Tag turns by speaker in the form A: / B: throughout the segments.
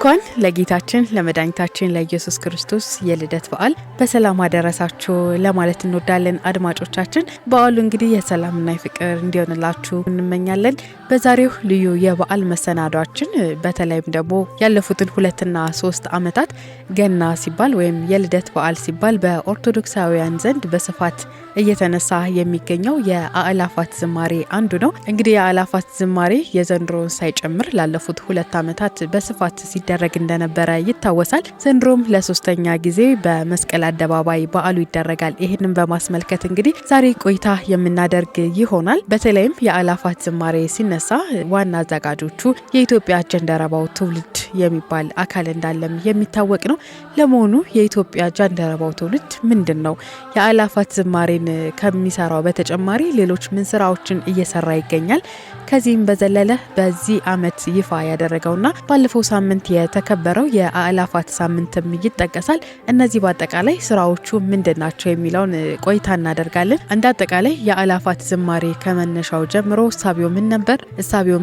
A: እንኳን ለጌታችን ለመድኃኒታችን ለኢየሱስ ክርስቶስ የልደት በዓል በሰላም አደረሳችሁ ለማለት እንወዳለን። አድማጮቻችን በዓሉ እንግዲህ የሰላምና የፍቅር እንዲሆንላችሁ እንመኛለን። በዛሬው ልዩ የበዓል መሰናዷችን በተለይም ደግሞ ያለፉትን 2 እና 3 ዓመታት ገና ሲባል ወይም የልደት በዓል ሲባል በኦርቶዶክሳውያን ዘንድ በስፋት እየተነሳ የሚገኘው የአእላፋት ዝማሬ አንዱ ነው። እንግዲህ የአእላፋት ዝማሬ የዘንድሮን ሳይጨምር ላለፉት 2 ዓመታት በስፋት ሲደረግ እንደነበረ ይታወሳል። ዘንድሮም ለ3ኛ ጊዜ በመስቀል አደባባይ በዓሉ ይደረጋል። ይህንን በማስመልከት እንግዲህ ዛሬ ቆይታ የምናደርግ ይሆናል። በተለይም የአእላፋት ዝማሬ ሲነሳ ዋና አዘጋጆቹ የኢትዮጵያ ጃንደረባው ትውልድ የሚባል አካል እንዳለም የሚታወቅ ነው። ለመሆኑ የኢትዮጵያ ጃንደረባው ትውልድ ምንድን ነው? የአእላፋት ዝማሬን ከሚሰራው በተጨማሪ ሌሎች ምን ስራዎችን እየሰራ ይገኛል? ከዚህም በዘለለ በዚህ ዓመት ይፋ ያደረገውና ባለፈው ሳምንት የተከበረው የአእላፋት ሳምንትም ይጠቀሳል። እነዚህ በአጠቃላይ ስራዎቹ ምንድናቸው የሚለውን ቆይታ እናደርጋለን። እንደ አጠቃላይ የአእላፋት ዝማሬ ከመነሻው ጀምሮ እሳቤው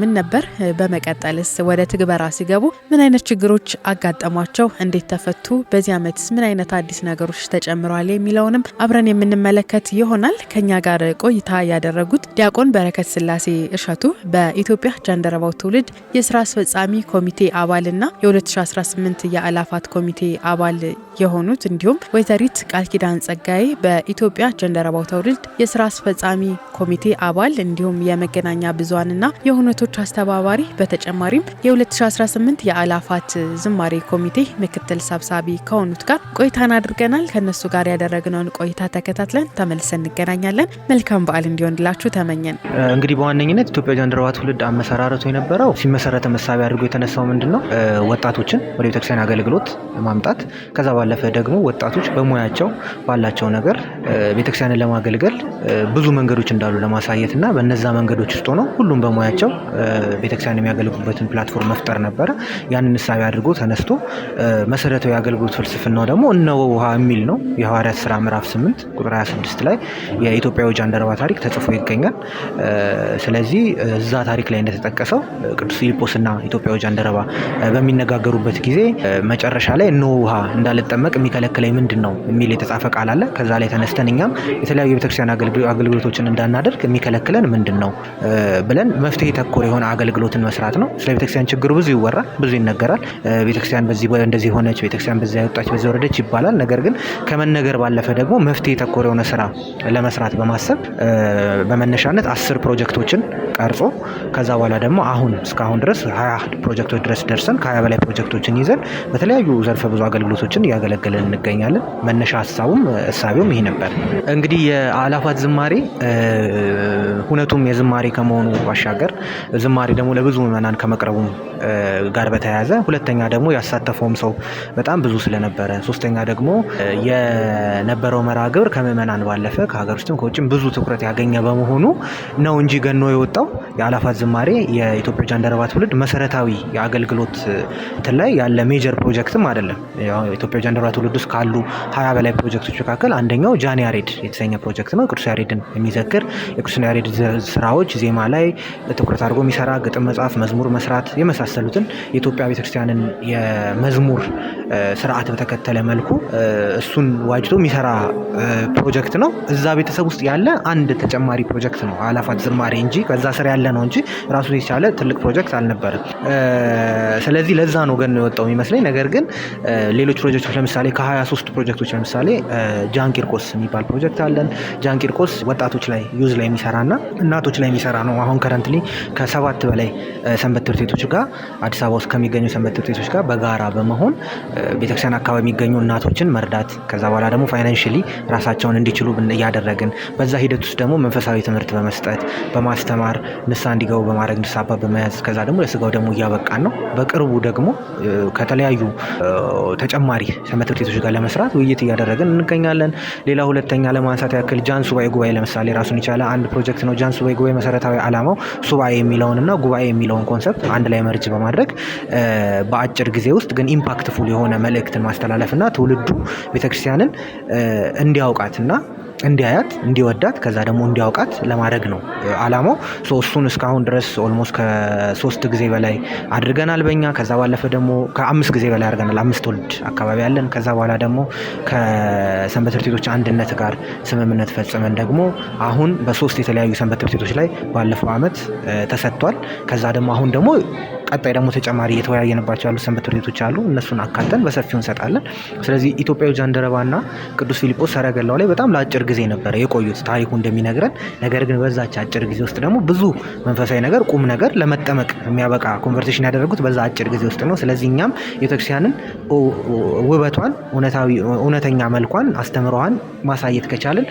A: ምን ነበር? በመቀጠልስ ወደ ትግበራ ሲገቡ ምን አይነት ችግሮች አጋጠሟቸው? እንዴት ተፈቱ? በዚህ ዓመትስ ምን አይነት አዲስ ነገሮች ተጨምረዋል? የሚለውንም አብረን የምንመለከት ይሆናል። ከኛ ጋር ቆይታ ያደረጉት ዲያቆን በረከት ስላሴ እሸቱ በኢትዮጵያ ጃንደረባው ትውልድ የስራ አስፈጻሚ ኮሚቴ አባልና የ2018 የአእላፋት ኮሚቴ አባል የሆኑት እንዲሁም ወይዘሪት ቃል ኪዳን ጸጋዬ በኢትዮጵያ ጃንደረባው ትውልድ የስራ አስፈጻሚ ኮሚቴ አባል እንዲሁም የመገናኛ ብዙሃንና የሁነቶች አስተባባሪ በተጨማሪም የ2018 የአእላፋት ዝማሬ ኮሚቴ ምክትል ሰብሳቢ ከሆኑት ጋር ቆይታን አድርገናል። ከነሱ ጋር ያደረግነውን ቆይታ ተከታትለን ተመልሰን እንገናኛለን። መልካም በዓል እንዲሆንላችሁ ተመኘን።
B: እንግዲህ በዋነኝነት ኢትዮጵያ ጃንደረባው ትውልድ አመሰራረቱ የነበረው ሲመሰረተ መሳቢያ አድርጎ የተነሳው ምንድነው ወጣቶችን ወደ ቤተክርስቲያን አገልግሎት ማምጣት፣ ከዛ ባለፈ ደግሞ ወጣቶች በሙያቸው ባላቸው ነገር ቤተክርስቲያንን ለማገልገል ብዙ መንገዶች እንዳሉ ለማሳየትና በእነዛ መንገዶች ውስጥ ሆነው ሁሉም በሙያቸው ቤተክርስቲያን የሚያገለግሉበትን ፕላትፎርም መፍጠር ነበረ። ያንን መሳቢያ አድርጎ ተነስቶ መሰረታዊ የአገልግሎት ፍልስፍናው ደግሞ እነሆ ውሃ የሚል ነው። የሐዋርያት ሥራ ምዕራፍ 8 ቁጥር 26 ላይ የኢትዮጵያዊ ጃንደረባ ታሪክ ተጽፎ ይገኛል። ስለዚህ እዛ ታሪክ ላይ እንደተጠቀሰው ቅዱስ ፊልጶስና ኢትዮጵያዊ ጃንደረባ በሚነጋገሩበት ጊዜ መጨረሻ ላይ እነሆ ውሃ እንዳልጠመቅ የሚከለክለኝ ምንድነው የሚል የተጻፈ ቃል አለ። ከዛ ላይ ተነስተን እኛም የተለያዩ የቤተክርስቲያን አገልግሎቶችን እንዳናደርግ የሚከለክለን ምንድነው ብለን መፍትሄ ተኮር የሆነ አገልግሎትን መስራት ነው። ስለ ቤተክርስቲያን ችግሩ ብዙ ይወራል፣ ብዙ ይነገራል። ቤተክርስቲያን እንደዚህ ሆነች፣ ቤተክርስቲያን በዛ ወጣች፣ በዛ ወረደች ይባላል። ነገር ግን ከመነገር ባለፈ ደግሞ መፍትሄ ተኮር የሆነ ስራ ለመስራት በማሰብ በመነሻነት 10 ፕሮጀክቶችን ቀርጾ ከዛ በኋላ ደግሞ እስካሁን ድረስ 20 ፕሮጀክቶች ድረስ ደርሰን ከ20 በላይ ፕሮጀክቶችን ይዘን በተለያዩ ዘርፈ ብዙ አገልግሎቶችን እያገለገልን እንገኛለን። መነሻ እሳቤውም ይሄ ነበር። እንግዲህ የአእላፋት ዝማሬ ሁነቱም የዝማሬ ከመሆኑ ባሻገር ዝማሬ ደግሞ ለብዙ ምዕመናን ከመቅረቡም ጋር በተያያዘ፣ ሁለተኛ ደግሞ ያሳተፈውም ሰው በጣም ብዙ ስለነበረ፣ ሶስተኛ ደግሞ የነበረው መርሃ ግብር ከምዕመናን ባለፈ ከሀገር ውስጥም ከውጭም ብዙ ትኩረት ያገኘ በመሆኑ ነው እንጂ ገኖ የወጣው የአእላፋት ዝማሬ የኢትዮጵያ ጃንደረባ ትውልድ መሰረታዊ የአገልግሎት እንትን ላይ ያለ ሜጀር ፕሮጀክትም አይደለም። የኢትዮጵያ ጃንደረባ ትውልድ ውስጥ ካሉ 20 በላይ ፕሮጀክቶች መካከል አንደኛው ጃን ያሬድ የተሰኘ ፕሮጀክት ነው። ቅዱስ ያሬድን የሚዘክር የቅዱስ ያሬድ ስራዎች ዜማ ላይ ትኩረት አድርጎ የሚሰራ ግጥም መጽሐፍ፣ መዝሙር መስራት የመሳሰሉትን የኢትዮጵያ ቤተክርስቲያንን የመዝሙር ስርዓት በተከተለ መልኩ እሱን ዋጅቶ የሚሰራ ፕሮጀክት ነው። እዛ ቤተሰብ ውስጥ ያለ አንድ ተጨማሪ ፕሮጀክት ነው አእላፋት ዝማሬ እንጂ ከዛ ስር ያለ ነው እንጂ ራሱ የቻለ ትልቅ ፕሮጀክት አልነበረም። ስለዚህ ለዛ ነው ገን የወጣው የሚመስለኝ። ነገር ግን ሌሎች ፕሮጀክቶች ለምሳሌ ከ23 ፕሮጀክቶች ለምሳሌ ጃን ቂርቆስ የሚባል ፕሮጀክት አለን። ጃን ቂርቆስ ወጣቶች ላይ ዩዝ ላይ የሚሰራና እናቶች ላይ የሚሰራ ነው። አሁን ከረንትሊ ከ7 በላይ ሰንበት ትምህርት ቤቶች ጋር አዲስ አበባ ውስጥ ከሚገኙ ሰንበት ትምህርት ቤቶች ጋር በጋራ በመሆን ቤተክርስቲያን አካባቢ የሚገኙ እናቶችን መርዳት፣ ከዛ በኋላ ደግሞ ፋይናንሽሊ ራሳቸውን እንዲችሉ እያደረግን በዛ ሂደት ውስጥ ደግሞ መንፈሳዊ ትምህርት በመስጠት በማስተማር ንስሐ እንዲገቡ በማድረግ ንስሐ አባት በመያዝ ከዛ ደግሞ ለስጋው ደግሞ እያበቃን ነው። በቅርቡ ደግሞ ከተለያዩ ተጨማሪ ሰንበት ትምህርት ቤቶች ጋር ለመስራት ውይይት እያደረግን እንገኛለን። ሌላ ሁለተኛ ለማንሳት ያክል ጃን ሱባኤ ጉባኤ ለምሳሌ ራሱን የቻለ አንድ ፕሮጀክት ነው። ጃን ሱባኤ ጉባኤ መሰረታዊ ዓላማው ሱባኤ የሚለውንና ጉባኤ የሚለውን ኮንሰፕት አንድ ላይ መርጅ በማድረግ በአጭር ጊዜ ውስጥ ግን ኢምፓክትፉል የሆነ መልእክትን ማስተላለፍና ትውልዱ ቤተክርስቲያንን እንዲያውቃትና እንዲያያት እንዲወዳት ከዛ ደግሞ እንዲያውቃት ለማድረግ ነው አላማው። እሱን እስካሁን ድረስ ኦልሞስት ከ3 ጊዜ በላይ አድርገናል በኛ። ከዛ ባለፈ ደግሞ ከ5 ጊዜ በላይ አድርገናል። 5 ትውልድ አካባቢ ያለን። ከዛ በኋላ ደግሞ ከሰንበት ትምህርት ቤቶች አንድነት ጋር ስምምነት ፈጽመን ደግሞ አሁን በ3 የተለያዩ ሰንበት ትምህርት ቤቶች ላይ ባለፈው ዓመት ተሰጥቷል። ከዛ ደግሞ አሁን ደግሞ ቀጣይ ደግሞ ተጨማሪ እየተወያየንባቸው ያሉ ሰንበት ትምህርት ቤቶች አሉ። እነሱን አካተን በሰፊው እንሰጣለን። ስለዚህ ኢትዮጵያዊ ጃንደረባና ቅዱስ ፊልጶስ ሰረገላው ላይ በጣም ለአጭር ጊዜ ነበረ የቆዩት ታሪኩ እንደሚነግረን። ነገር ግን በዛች አጭር ጊዜ ውስጥ ደግሞ ብዙ መንፈሳዊ ነገር፣ ቁም ነገር ለመጠመቅ የሚያበቃ ኮንቨርሴሽን ያደረጉት በዛ አጭር ጊዜ ውስጥ ነው። ስለዚህ እኛም ቤተክርስቲያንን ውበቷን፣ እውነተኛ መልኳን፣ አስተምሯን ማሳየት ከቻልን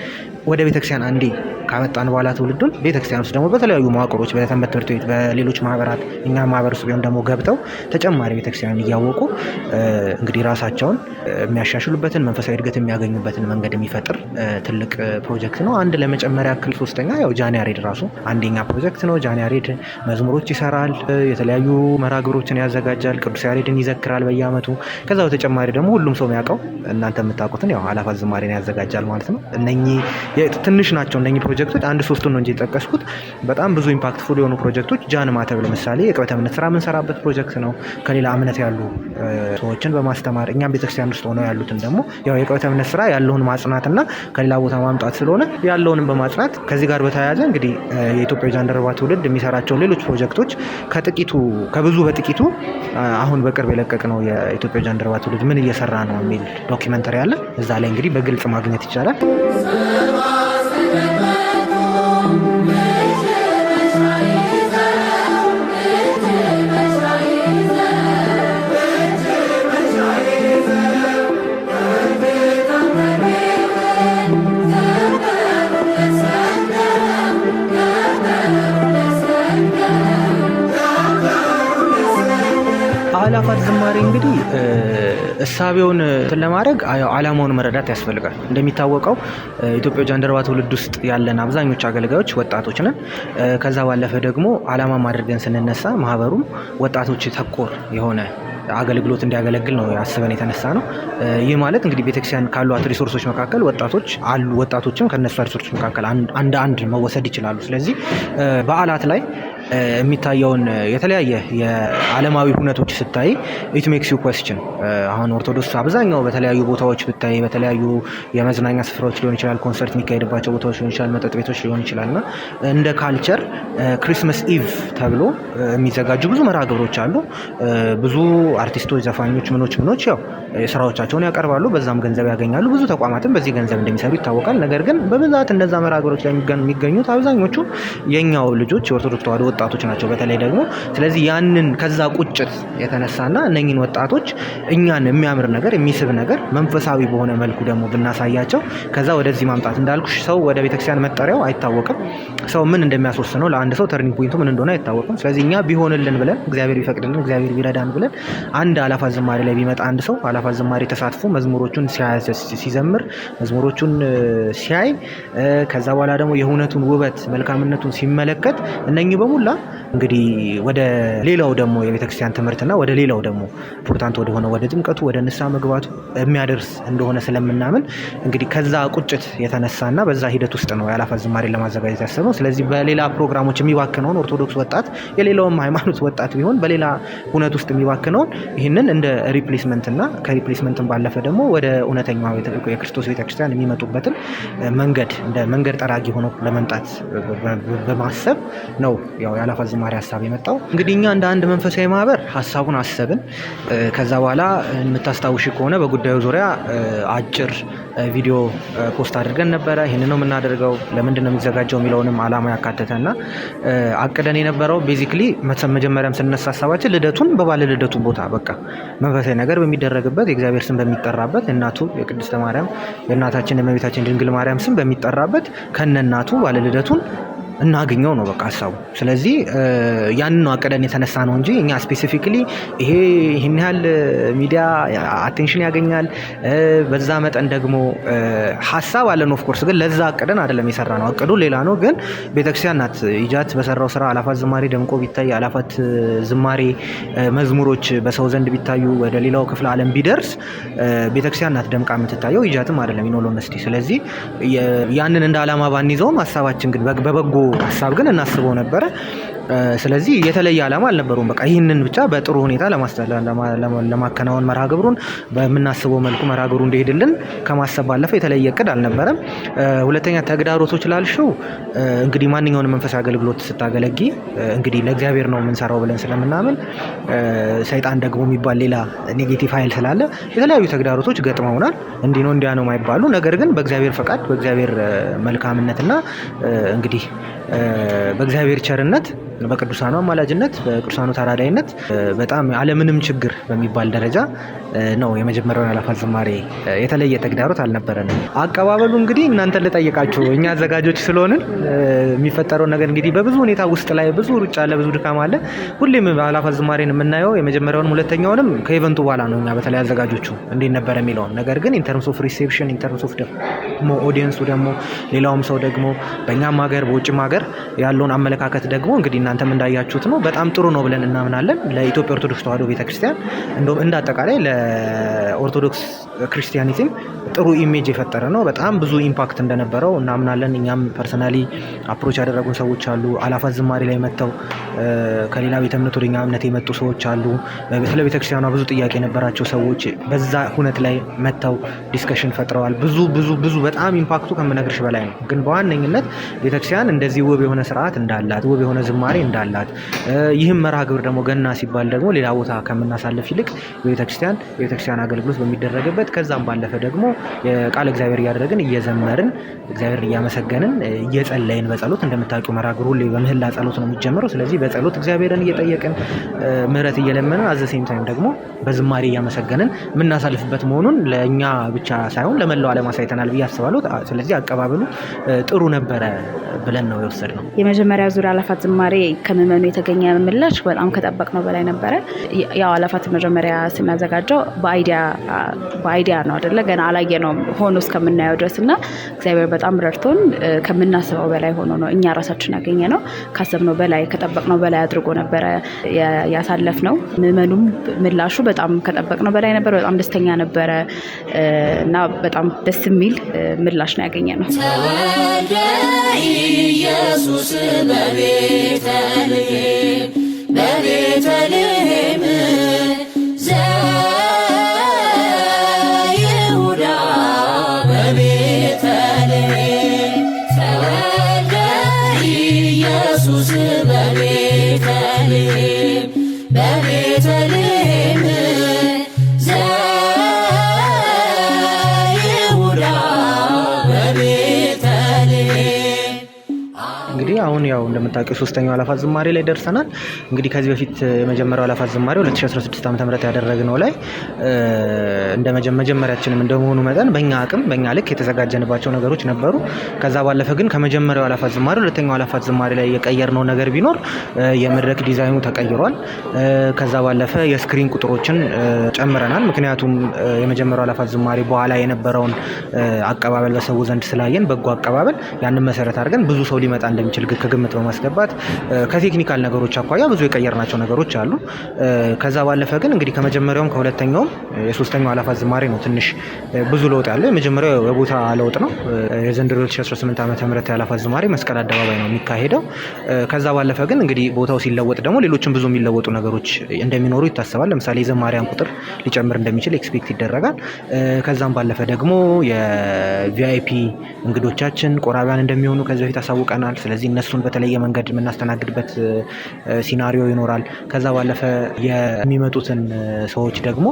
B: ወደ ቤተክርስቲያን አንዴ ካመጣን በኋላ ትውልዱን ቤተክርስቲያን ውስጥ ደግሞ በተለያዩ መዋቅሮች በሰንበት ትምህርት ቤት በሌሎች ማህበራት እኛ ማህበር ውስጥ ቢሆን ደግሞ ገብተው ተጨማሪ ቤተክርስቲያን እያወቁ እንግዲህ ራሳቸውን የሚያሻሽሉበትን መንፈሳዊ እድገት የሚያገኙበትን መንገድ የሚፈጥር ትልቅ ፕሮጀክት ነው። አንድ ለመጨመሪያ ያክል ሶስተኛ ያው ጃን ያሬድ ራሱ አንደኛ ፕሮጀክት ነው። ጃን ያሬድ መዝሙሮች ይሰራል፣ የተለያዩ መርሃ ግብሮችን ያዘጋጃል፣ ቅዱስ ያሬድን ይዘክራል በየአመቱ። ከዛ በተጨማሪ ደግሞ ሁሉም ሰው የሚያውቀው እናንተ የምታውቁትን ያው አእላፋት ዝማሬን ያዘጋጃል ማለት ነው። እነኚህ ትንሽ ናቸው እነኚህ ፕሮጀክቶች፣ አንድ ሶስቱን ነው እንጂ የጠቀስኩት። በጣም ብዙ ኢምፓክትፉል የሆኑ ፕሮጀክቶች ጃን ማተብ ለምሳሌ የቅበተ እምነት ስራ የምንሰራበት ፕሮጀክት ነው። ከሌላ እምነት ያሉ ሰዎችን በማስተማር እኛም ቤተክርስቲያን ውስጥ ሆነው ያሉትን ደግሞ ያው የቅበተ እምነት ስራ ያለውን ማጽናትና ከሌላ ቦታ ማምጣት ስለሆነ ያለውንም በማጽናት ከዚህ ጋር በተያያዘ እንግዲህ የኢትዮጵያ ጃንደረባ ትውልድ የሚሰራቸውን ሌሎች ፕሮጀክቶች ከብዙ በጥቂቱ አሁን በቅርብ የለቀቅነው የኢትዮጵያ ጃንደረባ ትውልድ ምን እየሰራ ነው የሚል ዶኪመንተሪ አለ። እዛ ላይ እንግዲህ በግልጽ ማግኘት ይቻላል። አእላፋት ዝማሬ እንግዲህ እሳቤውን ለማድረግ ዓላማውን መረዳት ያስፈልጋል። እንደሚታወቀው ኢትዮጵያ ጃንደረባ ትውልድ ውስጥ ያለን አብዛኞቹ አገልጋዮች ወጣቶች ነን። ከዛ ባለፈ ደግሞ ዓላማ አድርገን ስንነሳ ማህበሩም ወጣቶች ተኮር የሆነ አገልግሎት እንዲያገለግል ነው ያስበን የተነሳ ነው። ይህ ማለት እንግዲህ ቤተክርስቲያን ካሏት ሪሶርሶች መካከል ወጣቶች አሉ። ወጣቶችም ከነሱ ሪሶርሶች መካከል አንድ መወሰድ ይችላሉ። ስለዚህ በዓላት ላይ የሚታየውን የተለያየ የዓለማዊ ሁነቶች ስታይ ኢት ሜክስ ዩ ኩዌስችን። አሁን ኦርቶዶክስ አብዛኛው በተለያዩ ቦታዎች ብታይ በተለያዩ የመዝናኛ ስፍራዎች ሊሆን ይችላል፣ ኮንሰርት የሚካሄድባቸው ቦታዎች ሊሆን ይችላል፣ መጠጥ ቤቶች ሊሆን ይችላል እና እንደ ካልቸር ክሪስመስ ኢቭ ተብሎ የሚዘጋጁ ብዙ መርሃ ግብሮች አሉ። ብዙ አርቲስቶች፣ ዘፋኞች፣ ምኖች ያው ስራዎቻቸውን ያቀርባሉ፣ በዛም ገንዘብ ያገኛሉ። ብዙ ተቋማትም በዚህ ገንዘብ እንደሚሰሩ ይታወቃል። ነገር ግን በብዛት እነዛ መርሃ ግብሮች ላይ የሚገኙት አብዛኞቹ የኛው ልጆች የኦርቶዶክስ ተዋሕዶ ወጣቶች ናቸው በተለይ ደግሞ። ስለዚህ ያንን ከዛ ቁጭት የተነሳና እነኝን ወጣቶች እኛን የሚያምር ነገር የሚስብ ነገር መንፈሳዊ በሆነ መልኩ ደግሞ ብናሳያቸው ከዛ ወደዚህ ማምጣት እንዳልኩሽ ሰው ወደ ቤተክርስቲያን መጠሪያው አይታወቅም። ሰው ምን እንደሚያስወስነው ለአንድ ሰው ተርኒንግ ፖይንቱ ምን እንደሆነ አይታወቅም። ስለዚህ እኛ ቢሆንልን ብለን እግዚአብሔር ቢፈቅድልን እግዚአብሔር ቢረዳን ብለን አንድ አእላፋት ዝማሬ ላይ ቢመጣ አንድ ሰው አእላፋት ዝማሬ ተሳትፎ መዝሙሮቹን ሲዘምር መዝሙሮቹን ሲያይ ከዛ በኋላ ደግሞ የእውነቱን ውበት መልካምነቱን ሲመለከት እነኚህ በሙላ እንግዲህ ወደ ሌላው ደግሞ የቤተክርስቲያን ትምህርትና ወደ ሌላው ደግሞ ኢምፖርታንት ወደሆነ ወደ ጥምቀቱ ወደ ንስሐ መግባቱ የሚያደርስ እንደሆነ ስለምናምን እንግዲህ ከዛ ቁጭት የተነሳና በዛ ሂደት ውስጥ ነው የአእላፋት ዝማሬ ለማዘጋጀት ያሰበው። ስለዚህ በሌላ ፕሮግራሞች የሚባክነውን ኦርቶዶክስ ወጣት የሌላውም ሃይማኖት ወጣት ቢሆን በሌላ ሁነት ውስጥ የሚባክነውን ይህንን እንደ ሪፕሌስመንትና ከሪፕሌስመንትን ባለፈ ደግሞ ወደ እውነተኛ የክርስቶስ ቤተክርስቲያን የሚመጡበትን መንገድ እንደ መንገድ ጠራጊ ሆኖ ለመምጣት በማሰብ ነው ያው የአእላፋት ዝማሬ ሀሳብ የመጣው። እንግዲህ እኛ እንደ አንድ መንፈሳዊ ማህበር ሀሳቡን አሰብን። ከዛ በኋላ የምታስታውሽ ከሆነ በጉዳዩ ዙሪያ አጭር ቪዲዮ ፖስት አድርገን ነበረ። ይህን ነው የምናደርገው፣ ለምንድን ነው የሚዘጋጀው የሚለውንም አላማ ያካተተና አቅደን የነበረው ቤዚክሊ መጀመሪያም ስነሳ ሀሳባችን ልደቱን በባለ ልደቱ ቦታ በቃ መንፈሳዊ ነገር በሚደረግበት የእግዚአብሔር ስም በሚጠራበት የእናቱ የቅድስተ ማርያም የእናታችን የእመቤታችን ድንግል ማርያም ስም በሚጠራበት ከነ እናቱ ባለ ልደቱን እናገኘው ነው በቃ ሀሳቡ። ስለዚህ ያንን ነው አቅደን የተነሳ ነው እንጂ እኛ ስፔሲፊክሊ ይህን ያህል ሚዲያ አቴንሽን ያገኛል በዛ መጠን ደግሞ ሀሳብ አለን። ኦፍኮርስ ግን ለዛ አቅደን አይደለም የሰራ ነው። አቅዱ ሌላ ነው። ግን ቤተክርስቲያን ናት ኢጃት በሰራው ስራ አላፋት ዝማሬ ደምቆ ቢታይ አላፋት ዝማሬ መዝሙሮች በሰው ዘንድ ቢታዩ ወደ ሌላው ክፍለ ዓለም ቢደርስ ቤተክርስቲያን ናት ደምቃ የምትታየው ኢጃትም አይደለም ኢኖሎነስቲ። ስለዚህ ያንን እንደ ዓላማ ባንይዘውም ሀሳባችን ግን በበጎ ሀሳብ ግን እናስበው ነበረ። ስለዚህ የተለየ ዓላማ አልነበረውም። በቃ ይህንን ብቻ በጥሩ ሁኔታ ለማከናወን መርሃ ግብሩን በምናስበው መልኩ መርሃ ግብሩ እንዲሄድልን ከማሰብ ባለፈ የተለየ እቅድ አልነበረም። ሁለተኛ ተግዳሮቶች ላልሽው እንግዲህ ማንኛውንም መንፈሳዊ አገልግሎት ስታገለጊ እንግዲህ ለእግዚአብሔር ነው የምንሰራው ብለን ስለምናምን ሰይጣን ደግሞ የሚባል ሌላ ኔጌቲቭ ኃይል ስላለ የተለያዩ ተግዳሮቶች ገጥመውናል። እንዲህ ነው እንዲያ ነው የማይባሉ ነገር ግን በእግዚአብሔር ፈቃድ በእግዚአብሔር መልካምነትና እንግዲህ በእግዚአብሔር ቸርነት በቅዱሳኑ አማላጅነት በቅዱሳኑ ተራዳይነት በጣም አለምንም ችግር በሚባል ደረጃ ነው የመጀመሪያውን አላፋት ዝማሬ የተለየ ተግዳሮት አልነበረንም። አቀባበሉ እንግዲህ እናንተን ልጠይቃችሁ እኛ አዘጋጆች ስለሆንን የሚፈጠረው ነገር እንግዲህ በብዙ ሁኔታ ውስጥ ላይ ብዙ ሩጫ አለ፣ ብዙ ድካም አለ። ሁሌም አላፋት ዝማሬን የምናየው የመጀመሪያውንም ሁለተኛውንም ከኢቨንቱ በኋላ ነው እኛ በተለይ አዘጋጆቹ እንዴት ነበር የሚለውን ነገር ግን ኢንተርምስ ኦፍ ሪሴፕሽን ኢንተርምስ ኦፍ ደግሞ ኦዲየንሱ ደግሞ ሌላውም ሰው ደግሞ በእኛም ሀገር በውጭም ሀገር ያለውን አመለካከት ደግሞ እንግዲህ እናንተም እንዳያችሁት ነው በጣም ጥሩ ነው ብለን እናምናለን። ለኢትዮጵያ ኦርቶዶክስ ተዋሕዶ ቤተክርስቲያን እንደውም እንደ አጠቃላይ ለኦርቶዶክስ ክርስቲያኒቲም ጥሩ ኢሜጅ የፈጠረ ነው። በጣም ብዙ ኢምፓክት እንደነበረው እናምናለን። እኛም ፐርሰናሊ አፕሮች ያደረጉን ሰዎች አሉ። አላፋት ዝማሬ ላይ መጥተው ከሌላ ቤተ እምነት ወደኛ እምነት የመጡ ሰዎች አሉ። ስለ ቤተክርስቲያኗ ብዙ ጥያቄ የነበራቸው ሰዎች በዛ ሁነት ላይ መጥተው ዲስከሽን ፈጥረዋል። ብዙ በጣም ኢምፓክቱ ከምነግርሽ በላይ ነው። ግን በዋነኝነት ቤተክርስቲያን እንደዚህ ውብ የሆነ ስርዓት እንዳላት ውብ የሆነ ዝማሬ እንዳላት ይህም መርሃ ግብር ደግሞ ገና ሲባል ደግሞ ሌላ ቦታ ከምናሳልፍ ይልቅ የቤተክርስቲያን አገልግሎት በሚደረግበት ከዛም ባለፈ ደግሞ የቃል እግዚአብሔር እያደረግን እየዘመርን እግዚአብሔር እያመሰገንን እየጸለይን በጸሎት እንደምታውቂው መርሃ ግብሩ ሁሌ በምህላ ጸሎት ነው የሚጀምረው። ስለዚህ በጸሎት እግዚአብሔርን እየጠየቅን ምህረት እየለመንን አዘሴም ታይም ደግሞ በዝማሬ እያመሰገንን የምናሳልፍበት መሆኑን ለእኛ ብቻ ሳይሆን ለመላው ዓለም አሳይተናል ብዬ አስባለሁ። ስለዚህ አቀባበሉ ጥሩ ነበረ ብለን ነው የወሰድነው።
C: የመጀመሪያ ዙር አላፋት ዝማሬ ከምዕመኑ የተገኘ ምላሽ በጣም ከጠበቅነው በላይ ነበረ። ያው አላፋት መጀመሪያ ስናዘጋጀው በአይዲያ ነው አይደለ? ገና አላየነውም ሆኖ እስከምናየው ድረስ እና እግዚአብሔር በጣም ረድቶን ከምናስበው በላይ ሆኖ ነው እኛ ራሳችን ያገኘ ነው። ካሰብነው በላይ ከጠበቅነው በላይ አድርጎ ነበረ ያሳለፍነው። ምዕመኑም ምላሹ በጣም ከጠበቅነው በላይ ነበር። በጣም ደስተኛ ነበረ እና በጣም ደስ የሚል ምላሽ ነው ያገኘ ነው።
D: ተወልደ ኢየሱስ በቤተልሔም ዘይሁዳ በቤተልሔም ተወልደ ኢየሱስ በቤተልሔም ዘይሁዳ በቤተልሔም።
B: እንግዲህ አሁን ያው እንደምታውቂው ሶስተኛው አላፋት ዝማሬ ላይ ደርሰናል። እንግዲህ ከዚህ በፊት የመጀመሪያው አላፋት ዝማሬ 2016 ዓ.ም ያደረግነው ላይ እንደ መጀመሪያችንም እንደመሆኑ መጠን በእኛ አቅም በእኛ ልክ የተዘጋጀንባቸው ነገሮች ነበሩ። ከዛ ባለፈ ግን ከመጀመሪያው አላፋት ዝማሬ ሁለተኛው አላፋት ዝማሬ ላይ የቀየርነው ነገር ቢኖር የመድረክ ዲዛይኑ ተቀይሯል። ከዛ ባለፈ የስክሪን ቁጥሮችን ጨምረናል። ምክንያቱም የመጀመሪያው አላፋት ዝማሬ በኋላ የነበረውን አቀባበል በሰው ዘንድ ስላየን በጎ አቀባበል ያንን መሰረት አድርገን ብዙ ሰው ሊመጣ እንደሚችል ከግምት በማስገባት ከቴክኒካል ነገሮች አኳያ ብዙ የቀየርናቸው ነገሮች አሉ። ከዛ ባለፈ ግን እንግዲህ ከመጀመሪያውም ከሁለተኛውም የሶስተኛው አላፋት ዝማሬ ነው ትንሽ ብዙ ለውጥ ያለው። የመጀመሪያው የቦታ ለውጥ ነው። የዘንድሮ 2018 ዓ.ም የአላፋት ዝማሬ መስቀል አደባባይ ነው የሚካሄደው። ከዛ ባለፈ ግን እንግዲህ ቦታው ሲለወጥ ደግሞ ሌሎችም ብዙ የሚለወጡ ነገሮች እንደሚኖሩ ይታሰባል። ለምሳሌ የዘማሪያን ቁጥር ሊጨምር እንደሚችል ኤክስፔክት ይደረጋል። ከዛም ባለፈ ደግሞ የቪአይፒ እንግዶቻችን ቆራቢያን እንደሚሆኑ ከዚህ በፊት አሳውቀናል። ስለዚህ እነሱን በተለየ መንገድ የምናስተናግድበት ሲናሪዮ ይኖራል። ከዛ ባለፈ የሚመጡትን ሰዎች ደግሞ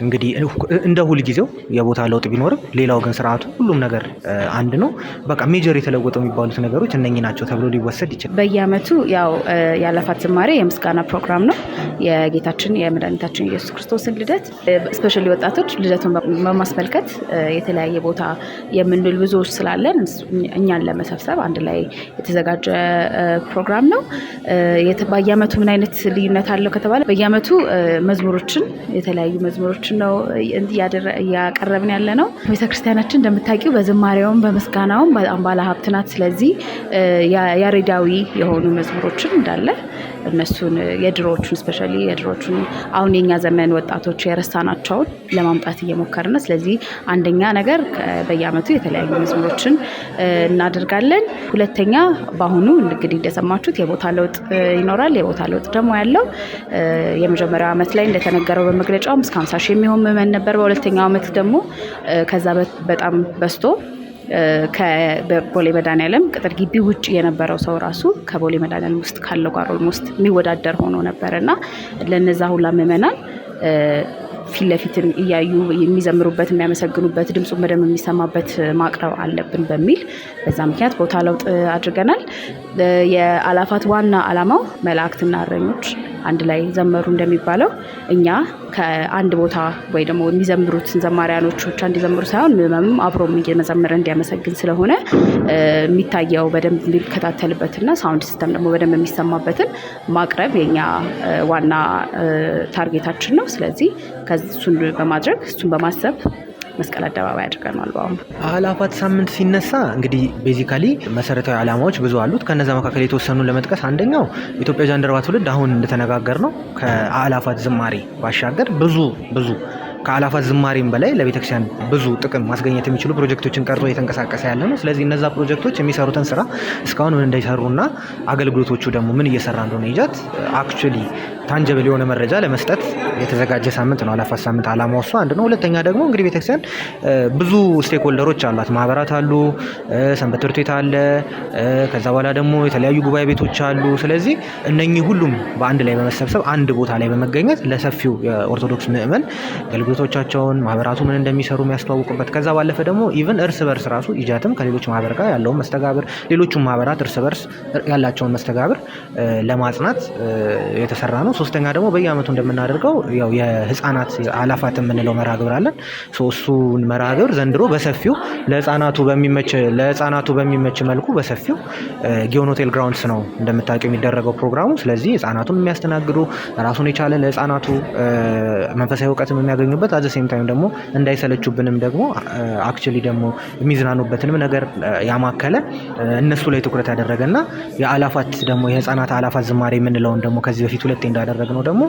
B: እንግዲህ እንደ ሁል ጊዜው የቦታ ለውጥ ቢኖርም ሌላው ግን ስርዓቱ ሁሉም ነገር አንድ ነው። በቃ ሜጀር የተለወጡ የሚባሉት ነገሮች እነኚህ ናቸው ተብሎ ሊወሰድ ይችላል።
C: በየዓመቱ ያው የአእላፋት ዝማሬ የምስጋና ፕሮግራም ነው። የጌታችን የመድኃኒታችን ኢየሱስ ክርስቶስን ልደት ስፔሻሊ ወጣቶች ልደቱን በማስመልከት የተለያየ ቦታ የምንውል ብዙዎች ስላለን እኛን ለመሰብሰብ አንድ ላይ የተዘጋጀ ፕሮግራም ነው። በየዓመቱ ምን አይነት ልዩነት አለው ከተባለ በየዓመቱ መዝሙሮችን የተለያዩ መዝሙሮችን ነው እያቀረብን ያለ ነው። ቤተክርስቲያናችን እንደምታውቂው በዝማሬውም በምስጋናውም በጣም ባለ ሀብት ናት። ስለዚህ ያሬዳዊ የሆኑ መዝሙሮችን እንዳለ እነሱን የድሮዎቹን ስፔሻሊ የድሮዎቹን አሁን የኛ ዘመን ወጣቶች የረሳናቸውን ለማምጣት እየሞከርን ነው። ስለዚህ አንደኛ ነገር በየዓመቱ የተለያዩ መዝሙሮችን እናደርጋለን። ሁለተኛ በአሁኑ እንግዲህ እንደሰማችሁት የቦታ ለውጥ ይኖራል። የቦታ ለውጥ ደግሞ ያለው የመጀመሪያው ዓመት ላይ እንደተነገረው በመግለጫው እስከ 50 ሺህ የሚሆን ምዕመን ነበር። በሁለተኛው ዓመት ደግሞ ከዛ በጣም በዝቶ ከቦሌ መድኃኔዓለም ቅጥር ግቢ ውጭ የነበረው ሰው ራሱ ከቦሌ መድኃኔዓለም ውስጥ ካለው ጋር ኦልሞስት የሚወዳደር ሆኖ ነበር እና ለነዛ ሁላ ምዕመናን ፊት ለፊትም እያዩ የሚዘምሩበት የሚያመሰግኑበት ድምፁን በደንብ የሚሰማበት ማቅረብ አለብን በሚል በዛ ምክንያት ቦታ ለውጥ አድርገናል። የአእላፋት ዋና ዓላማው መላእክትና እረኞች አንድ ላይ ዘመሩ እንደሚባለው እኛ ከአንድ ቦታ ወይ ደግሞ የሚዘምሩትን ዘማሪያኖች ብቻ እንዲዘምሩ ሳይሆን ምዕመኑም አብሮ እየመዘመረ እንዲያመሰግን ስለሆነ የሚታየው በደንብ የሚከታተልበትና ሳውንድ ሲስተም ደግሞ በደንብ የሚሰማበትን ማቅረብ የኛ ዋና ታርጌታችን ነው። ስለዚህ እሱን በማድረግ እሱን በማሰብ መስቀል አደባባይ አድርገናል። በአሁኑ
B: አእላፋት ሳምንት ሲነሳ እንግዲህ ቤዚካሊ መሰረታዊ ዓላማዎች ብዙ አሉት። ከነዛ መካከል የተወሰኑ ለመጥቀስ አንደኛው ኢትዮጵያ ጃንደረባ ትውልድ አሁን እንደተነጋገር ነው ከአእላፋት ዝማሬ ባሻገር ብዙ ከአእላፋት ዝማሬም በላይ ለቤተክርስቲያን ብዙ ጥቅም ማስገኘት የሚችሉ ፕሮጀክቶችን ቀርጾ እየተንቀሳቀሰ ያለ ነው። ስለዚህ እነዛ ፕሮጀክቶች የሚሰሩትን ስራ እስካሁን ምን እንዳይሰሩና አገልግሎቶቹ ደግሞ ምን እየሰራ እንደሆነ ይጃት አክቹዋሊ ታንጀብል የሆነ መረጃ ለመስጠት የተዘጋጀ ሳምንት ነው። አእላፋት ሳምንት ዓላማው እሱ አንድ ነው። ሁለተኛ ደግሞ እንግዲህ ቤተክርስቲያን ብዙ ስቴክሆልደሮች አሏት። ማህበራት አሉ፣ ሰንበት ትምህርት ቤት አለ፣ ከዛ በኋላ ደግሞ የተለያዩ ጉባኤ ቤቶች አሉ። ስለዚህ እነኚህ ሁሉም በአንድ ላይ በመሰብሰብ አንድ ቦታ ላይ በመገኘት ለሰፊው የኦርቶዶክስ ምዕመን አገልግሎቶቻቸውን ማህበራቱ ምን እንደሚሰሩ የሚያስተዋውቁበት ከዛ ባለፈ ደግሞ ኢቭን እርስ በርስ ራሱ ኢጃትም ከሌሎች ማህበር ጋር ያለውን መስተጋብር ሌሎቹም ማህበራት እርስ በርስ ያላቸውን መስተጋብር ለማጽናት የተሰራ ነው። ሶስተኛ ደግሞ በየዓመቱ እንደምናደርገው ያው የህፃናት አእላፋት የምንለው መርሃ ግብር አለን። እሱን መርሃ ግብር ዘንድሮ በሰፊው ለህፃናቱ በሚመች መልኩ በሰፊው ጊዮን ሆቴል ግራውንድስ ነው እንደምታውቂው የሚደረገው ፕሮግራሙ። ስለዚህ ህፃናቱን የሚያስተናግዱ ራሱን የቻለ ለህፃናቱ መንፈሳዊ እውቀትም የሚያገኙበት አዘ ሴም ታይም ደግሞ እንዳይሰለቹብንም ደግሞ አክቹሊ ደግሞ የሚዝናኑበትንም ነገር ያማከለ እነሱ ላይ ትኩረት ያደረገና የአእላፋት ደግሞ የህፃናት አእላፋት ዝማሬ የምንለውን ደግሞ ከዚህ በፊት ሁለቴ እንዳደረግነው ደግሞ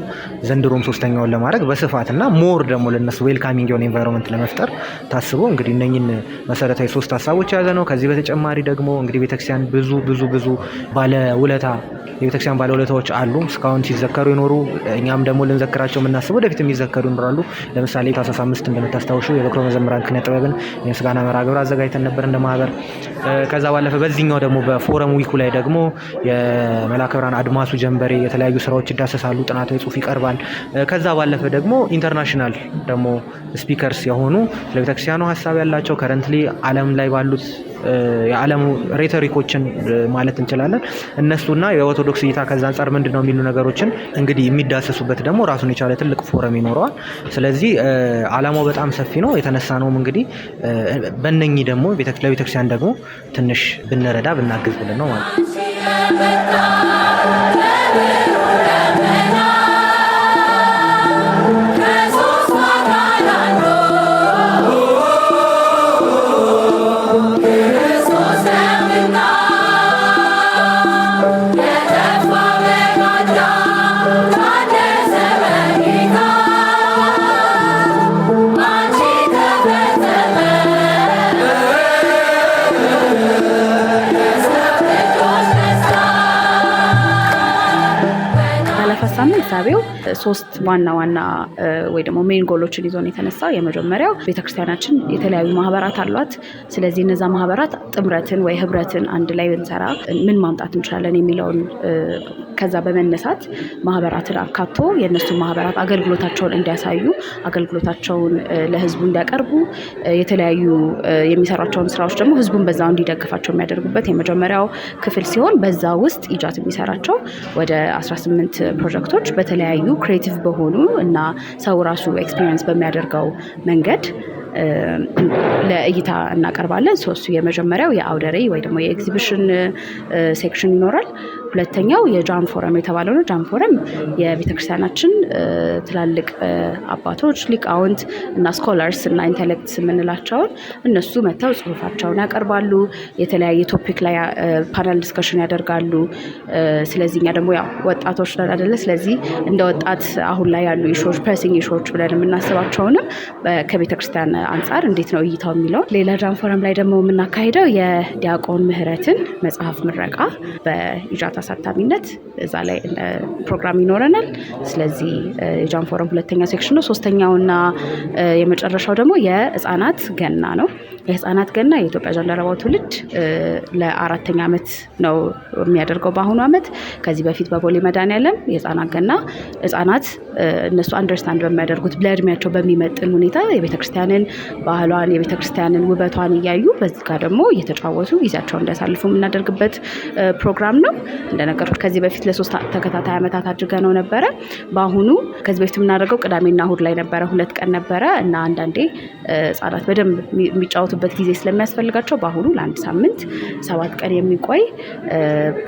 B: ዘንድሮም ሶስተኛውን ለማድረግ በስፋትና ሞር ደግሞ ለነሱ ዌልካሚንግ የሆነ ኤንቫይሮንመንት ለመፍጠር ታስቦ እንግዲህ እነኝን መሰረታዊ 3 ሀሳቦች የያዘ ነው። ከዚህ በተጨማሪ ደግሞ እንግዲህ ቤተክርስቲያን ብዙ የቤተክርስቲያን ባለውለታዎች አሉ እስካሁን ሲዘከሩ ይኖሩ እኛም ደግሞ ልንዘክራቸው የምናስበው ወደፊት የሚዘከሩ ይኖራሉ። ለምሳሌ ታኅሳስ 5 እንደምታስታውሹ የበኩረ መዘምራን ኪነ ጥበብን የምስጋና መርሃ ግብር አዘጋጅተን ነበር እንደ ማህበር። ከዛ ባለፈ በዚህኛው ደግሞ በፎረም ዊኩ ላይ ደግሞ የመልአከ ብርሃን አድማሱ ጀንበሬ የተለያዩ ስራዎች ይዳሰሳሉ፣ ጥናታዊ ጽሁፍ ይቀርባል። ከዛ ባለፈ ደግሞ ኢንተርናሽናል ደግሞ ስፒከርስ የሆኑ ለቤተክርስቲያኑ ሀሳብ ያላቸው ከረንትሊ ዓለም ላይ ባሉት የዓለሙ ሬቶሪኮችን ማለት እንችላለን እነሱና የኦርቶዶክስ እይታ ከዛ አንጻር ምንድን ነው የሚሉ ነገሮችን እንግዲህ የሚዳሰሱበት ደግሞ ራሱን የቻለ ትልቅ ፎረም ይኖረዋል። ስለዚህ ዓላማው በጣም ሰፊ ነው። የተነሳ ነውም እንግዲህ በእነኚህ ደግሞ ለቤተክርስቲያን ደግሞ ትንሽ ብንረዳ ብናግዝ ብለን ነው ማለት ነው።
C: እሳቤው 3 ዋና ወይ ደግሞ ሜን ጎሎችን ይዞ ነው የተነሳው። የመጀመሪያው ቤተክርስቲያናችን የተለያዩ ማህበራት አሏት። ስለዚህ እነዛ ማህበራት ጥምረትን ወይ ህብረትን አንድ ላይ ብንሰራ ምን ማምጣት እንችላለን የሚለውን ከዛ በመነሳት ማህበራትን አካቶ የእነሱ ማህበራት አገልግሎታቸውን እንዲያሳዩ፣ አገልግሎታቸውን ለህዝቡ እንዲያቀርቡ፣ የተለያዩ የሚሰሯቸውን ስራዎች ደግሞ ህዝቡን በዛው እንዲደግፋቸው የሚያደርጉበት የመጀመሪያው ክፍል ሲሆን በዛ ውስጥ ኢጃት የሚሰራቸው ወደ 18 ፕሮጀክቶች በተለያዩ ክሬቲቭ በሆኑ እና ሰው ራሱ ኤክስፒሪየንስ በሚያደርገው መንገድ ለእይታ እናቀርባለን። ሶስቱ የመጀመሪያው የአውደ ርዕይ ወይ ደግሞ የኤግዚቢሽን ሴክሽን ይኖራል። ሁለተኛው የጃን ፎረም የተባለው ነው። ጃን ፎረም የቤተክርስቲያናችን ትላልቅ አባቶች፣ ሊቃውንት እና ስኮላርስ እና ኢንተሌክትስ የምንላቸውን እነሱ መጥተው ጽሁፋቸውን ያቀርባሉ። የተለያየ ቶፒክ ላይ ፓናል ዲስከሽን ያደርጋሉ። ስለዚህ እኛ ደግሞ ያው ወጣቶች ነን አይደለ? ስለዚህ እንደ ወጣት አሁን ላይ ያሉ ኢሹዎች፣ ፕሬሲንግ ኢሹዎች ብለን የምናስባቸውንም ከቤተክርስቲያን አንጻር እንዴት ነው እይታው የሚለው። ሌላ ጃን ፎረም ላይ ደግሞ የምናካሄደው የዲያቆን ምህረትን መጽሐፍ ምረቃ በኢጃት አሳታሚነት እዛ ላይ ፕሮግራም ይኖረናል። ስለዚህ የጃን ፎረም ሁለተኛ ሴክሽን ነው። ሶስተኛውና የመጨረሻው ደግሞ የህፃናት ገና ነው። የህፃናት ገና የኢትዮጵያ ጃንደረባው ትውልድ ለ4ኛ ዓመት ነው የሚያደርገው በአሁኑ ዓመት። ከዚህ በፊት በቦሌ መድኃኔዓለም የህፃናት ገና ህፃናት እነሱ አንደርስታንድ በሚያደርጉት ለእድሜያቸው በሚመጥን ሁኔታ የቤተክርስቲያንን ባህሏን የቤተክርስቲያንን ውበቷን እያዩ በዚህ ጋር ደግሞ እየተጫወቱ ጊዜያቸውን እንዲያሳልፉ የምናደርግበት ፕሮግራም ነው። እንደነገርኩት ከዚህ በፊት ለ3 ተከታታይ ዓመታት አድርገነው ነበረ። በአሁኑ ከዚህ በፊት የምናደርገው ቅዳሜና እሁድ ላይ ነበረ፣ 2 ቀን ነበረ እና አንዳንዴ ህጻናት በደንብ የሚጫወቱበት ጊዜ ስለሚያስፈልጋቸው በአሁኑ ለ1 ሳምንት 7 ቀን የሚቆይ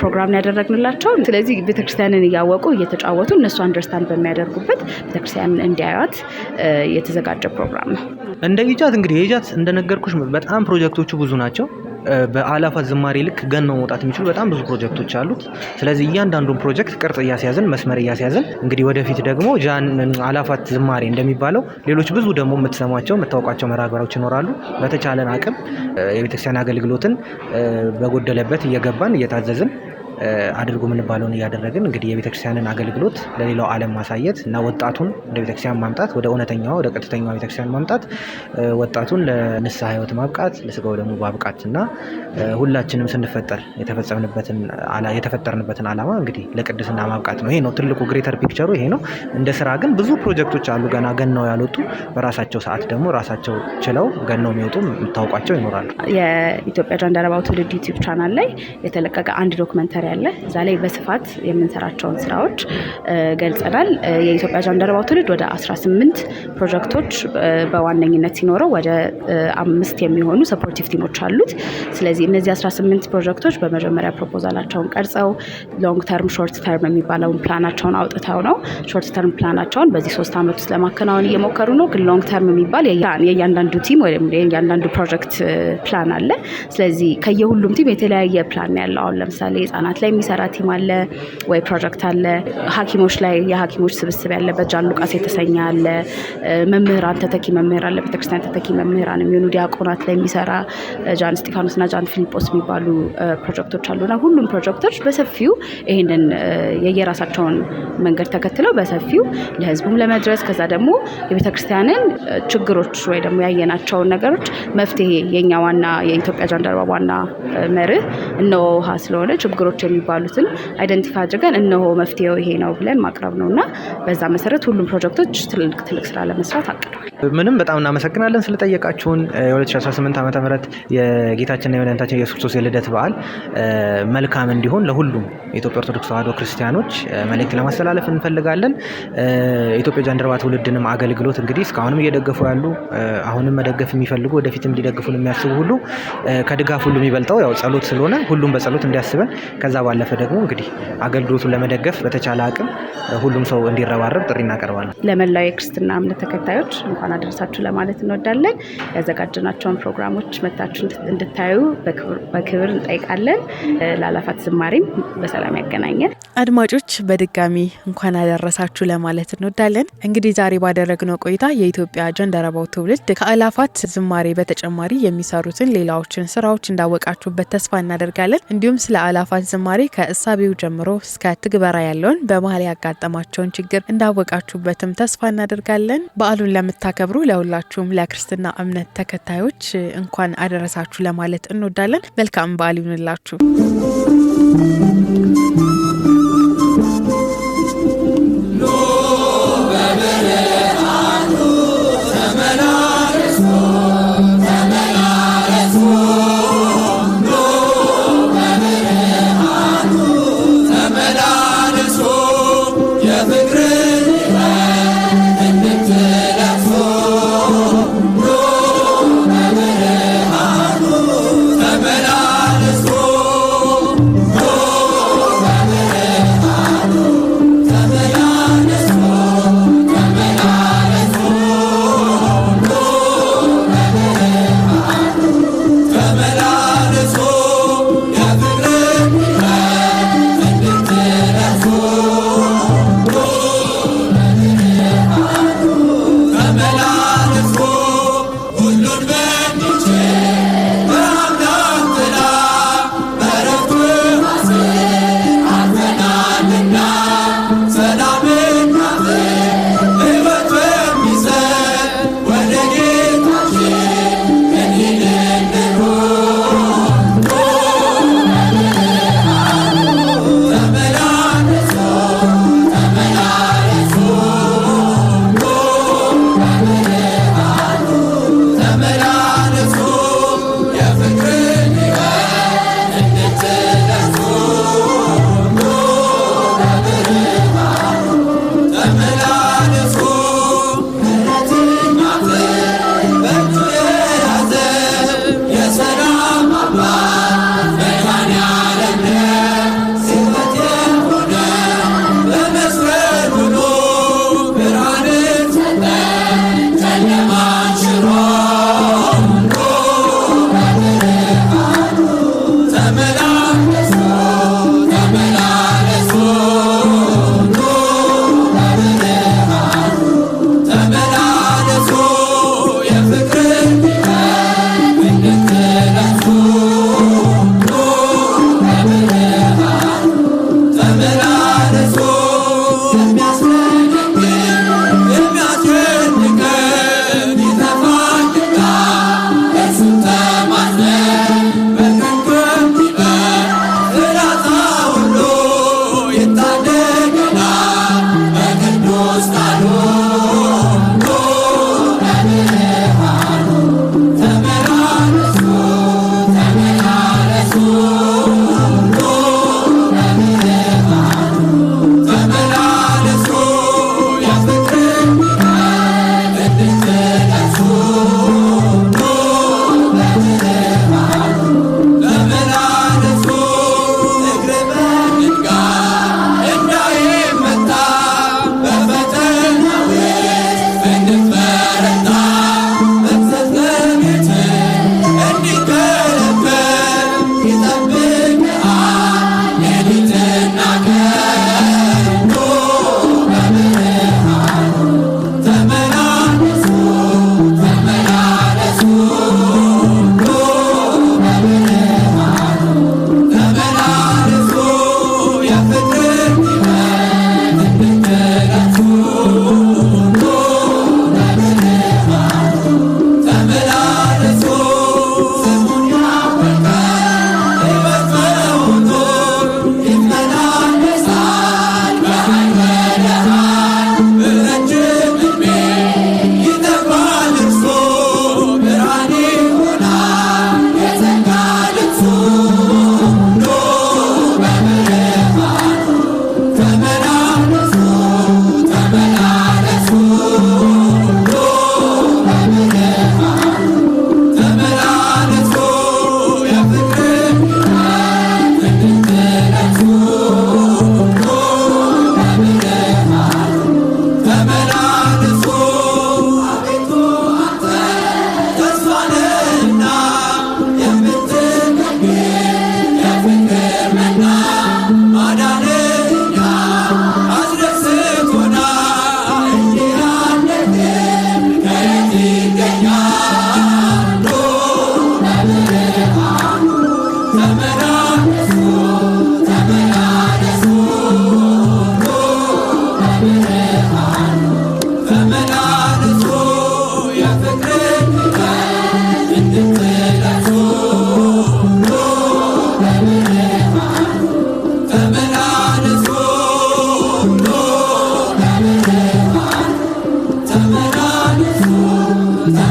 C: ፕሮግራም ያደረግንላቸው። ስለዚህ ቤተክርስቲያንን እያወቁ እየተጫወቱ እነሱ አንደርስታንድ በሚያደርጉበት ቤተክርስቲያንን እንዲያዩት የተዘጋጀ ፕሮግራም ነው።
B: እንደ ኢጃት እንግዲህ የኢጃት እንደነገርኩሽ በጣም ፕሮጀክቶቹ ብዙ ናቸው። በአላፋት ዝማሬ ልክ ገነው መውጣት የሚችሉ በጣም ብዙ ፕሮጀክቶች አሉት። ስለዚህ እያንዳንዱን ፕሮጀክት ቅርጽ እያስያዝን መስመር እያስያዝን እንግዲህ ወደፊት ደግሞ አላፋት ዝማሬ እንደሚባለው ሌሎች ብዙ ደግሞ የምትሰሟቸው የምታውቋቸው መርሃ ግብሮች ይኖራሉ። በተቻለን አቅም የቤተክርስቲያን አገልግሎትን በጎደለበት እየገባን እየታዘዝን አድርጉ የምንባለውን እያደረግን እንግዲህ የቤተክርስቲያንን አገልግሎት ለሌላው ዓለም ማሳየት እና ወጣቱን ወደ ቤተክርስቲያን ማምጣት፣ ወደ እውነተኛው ወደ ቀጥተኛው ቤተክርስቲያን ማምጣት፣ ወጣቱን ለንስሐ ሕይወት ማብቃት፣ ለስጋው ደግሞ ማብቃት እና ሁላችንም ስንፈጠር የተፈጠርንበትን ዓላማ እንግዲህ ለቅድስና ማብቃት ነው። ይሄ ነው ትልቁ ግሬተር ፒክቸሩ ይሄ ነው። እንደ ስራ ግን ብዙ ፕሮጀክቶች አሉ ገና ገናው ያልወጡ፣ በራሳቸው ሰዓት ደግሞ ራሳቸው ችለው ገናው የሚወጡ የምታውቋቸው ይኖራሉ።
C: የኢትዮጵያ ጃንደረባው ትውልድ ዩቲዩብ ቻናል ላይ የተለቀቀ አንድ ዶክመንተሪ ያለ እዛ ላይ በስፋት የምንሰራቸውን ስራዎች ገልጸናል። የኢትዮጵያ ጃንደረባው ትውልድ ወደ 18 ፕሮጀክቶች በዋነኝነት ሲኖረው ወደ 5 የሚሆኑ ሰፖርቲቭ ቲሞች አሉት። ስለዚህ እነዚህ 18 ፕሮጀክቶች በመጀመሪያ ፕሮፖዛላቸውን ቀርጸው ሎንግ ተርም ሾርት ተርም የሚባለውን ፕላናቸውን አውጥተው ነው። ሾርት ተርም ፕላናቸውን በዚህ 3 ዓመት ውስጥ ለማከናወን እየሞከሩ ነው። ግን ሎንግ ተርም የሚባል የእያንዳንዱ ቲም ወይም የእያንዳንዱ ፕሮጀክት ፕላን አለ። ስለዚህ ከየሁሉም ቲም የተለያየ ፕላን ያለው አሁን ለምሳሌ ህጻናት ላይ የሚሰራ ቲም አለ ወይ ፕሮጀክት አለ። ሐኪሞች ላይ የሐኪሞች ስብስብ ያለበት ጃን ሉቃስ የተሰኘ አለ። መምህራን ተተኪ መምህር አለ። ቤተክርስቲያን ተተኪ መምህራን የሚሆኑ ዲያቆናት ላይ የሚሰራ ጃን እስጢፋኖስ እና ጃን ፊሊጶስ የሚባሉ ፕሮጀክቶች አሉና ሁሉም ፕሮጀክቶች በሰፊው ይሄንን የየራሳቸውን መንገድ ተከትለው በሰፊው ለህዝቡም ለመድረስ ከዛ ደግሞ የቤተክርስቲያንን ችግሮች ወይ ደግሞ ያየናቸውን ነገሮች መፍትሄ የኛ ዋና የኢትዮጵያ ጃንደረባ ዋና መርህ እነሆ ውሃ ስለሆነ ችግሮች የሚባሉትን አይደንቲፋይ አድርገን እነሆ መፍትሄው ይሄ ነው ብለን ማቅረብ ነውና በዛ መሰረት ሁሉም ፕሮጀክቶች ትልቅ ስራ ለመስራት አቅደዋል።
B: ምንም በጣም እናመሰግናለን ስለጠየቃችሁን። የ2018 ዓመተ ምህረት የጌታችንና የመድኃኒታችን ኢየሱስ ክርስቶስ የልደት በዓል መልካም እንዲሆን ለሁሉም የኢትዮጵያ ኦርቶዶክስ ተዋሕዶ ክርስቲያኖች መልእክት ለማስተላለፍ እንፈልጋለን። የኢትዮጵያ ጃንደረባ ትውልድንም አገልግሎት እንግዲህ እስካሁንም እየደገፉ ያሉ አሁንም መደገፍ የሚፈልጉ ወደፊትም ሊደግፉን የሚያስቡ ሁሉ ከድጋፍ ሁሉ የሚበልጠው ያው ጸሎት ስለሆነ ሁሉም በጸሎት እንዲያስበን ከዛ ባለፈ ደግሞ እንግዲህ አገልግሎቱን ለመደገፍ በተቻለ አቅም ሁሉም ሰው እንዲረባረብ ጥሪ እናቀርባለን።
C: ለመላው የክርስትና እምነት ተከታዮች እንኳን እንኳን አደረሳችሁ ለማለት እንወዳለን። ያዘጋጀናቸውን ፕሮግራሞች መታችሁ እንድታዩ በክብር እንጠይቃለን። ለአላፋት ዝማሬም በሰላም ያገናኘን።
A: አድማጮች በድጋሚ እንኳን አደረሳችሁ ለማለት እንወዳለን። እንግዲህ ዛሬ ባደረግነው ቆይታ የኢትዮጵያ ጀንደረባው ትውልድ ከአላፋት ዝማሬ በተጨማሪ የሚሰሩትን ሌላዎችን ስራዎች እንዳወቃችሁበት ተስፋ እናደርጋለን። እንዲሁም ስለ አላፋት ዝማሬ ከእሳቤው ጀምሮ እስከ ትግበራ ያለውን በመሀል ያጋጠማቸውን ችግር እንዳወቃችሁበትም ተስፋ እናደርጋለን። በዓሉን ለምታከብሩ ለሁላችሁም ለክርስትና እምነት ተከታዮች እንኳን አደረሳችሁ ለማለት እንወዳለን። መልካም በዓል ይሁንላችሁ።
D: Come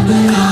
D: ብርሃን